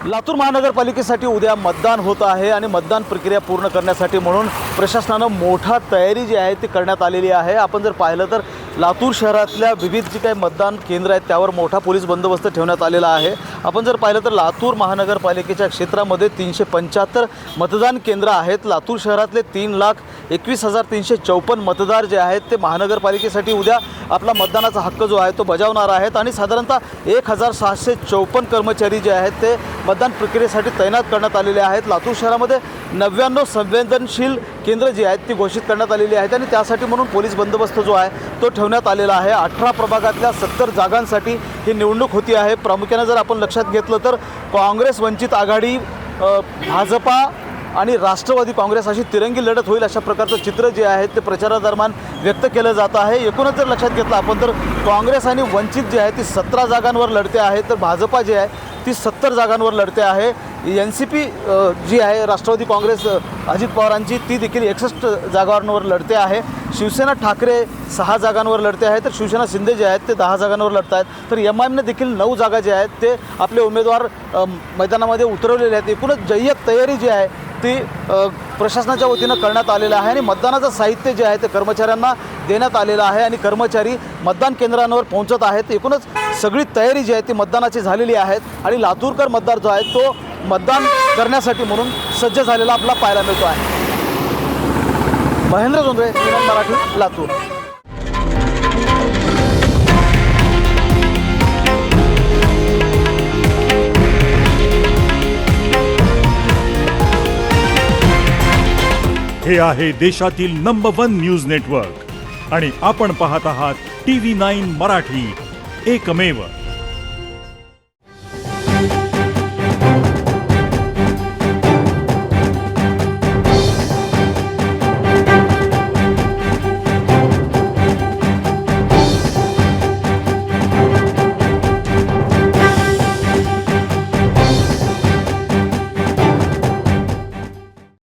लातूर महानगरपालिकेसाठी उद्या मतदान होत आहे आणि मतदान प्रक्रिया पूर्ण करण्यासाठी म्हणून प्रशासनानं मोठा तयारी जी आहे ती करण्यात आलेली आहे। आपण जर पाहिलं तर लातूर शहरातल्या विविध जी काही मतदान केंद्र आहेत त्यावर मोठा पोलीस बंदोबस्त ठेवण्यात आलेला आहे। आपण जर पाहिलं तर लातूर महानगरपालिकेच्या क्षेत्रामध्ये 375 मतदान केंद्र आहेत। लातूर शहरातले 3,21,354 मतदार जे आहेत ते महानगरपालिकेसाठी उद्या आपला मतदानाचा हक्क जो आहे तो बजावणार आहेत आणि साधारणतः 1,654 कर्मचारी जे आहेत ते मतदान प्रक्रियेसाठी तैनात करण्यात आलेले आहेत। लातूर शहरामध्ये 99 संवेदनशील केंद्र जी आहेत ती घोषित करण्यात आलेली आहेत आणि त्यासाठी म्हणून पोलीस बंदोबस्त जो आहे तो ठेवण्यात आलेला आहे। 18 प्रभागातल्या 70 जागांसाठी ही निवडणूक होती आहे। प्रामुख्याने जर आपण लक्षात घेतलं तर काँग्रेस, वंचित आघाडी, भाजपा आणि राष्ट्रवादी काँग्रेस अशी तिरंगी लढत होईल अशा प्रकारचं चित्र जे आहे ते प्रचारादरम्यान व्यक्त केलं जात आहे। एकूणच जर लक्षात घेतलं आपण तर काँग्रेस आणि वंचित जे आहे ती 17 जागांवर लढते आहे, तर भाजपा जे आहे ती 70 जागांवर लढते आहे। NCP जी आहे राष्ट्रवादी काँग्रेस अजित पवारांची ती देखील 61 जागांवर लढते आहे। शिवसेना ठाकरे 6 जागांवर लढते आहे, तर शिवसेना शिंदे जे आहेत ते 10 जागांवर लढत आहेत, तर MIMने देखील 9 जागा जे आहेत ते आपले उमेदवार मैदानामध्ये उतरवलेले आहेत। एकूणच जय्यत तयारी जी आहे ती प्रशासनाच्या वतीनं करण्यात आलेलं आहे आणि मतदानाचं साहित्य जे आहे ते कर्मचाऱ्यांना देण्यात आलेलं आहे आणि कर्मचारी मतदान केंद्रांवर पोहोचत आहेत। एकूणच सगळी तयारी जी आहे ती मतदानाची झालेली आहे आणि लातूरकर मतदार जो आहे तो मतदान करण्यासाठी म्हणून सज्ज झालेला आपला पाहायला मिळतो आहे। महेंद्र जोंधळे, मराठी, लातूर। हे आहे देशातील नंबर 1 न्यूज नेटवर्क आणि आपण पाहत आहात TV9 मराठी, एकमेव।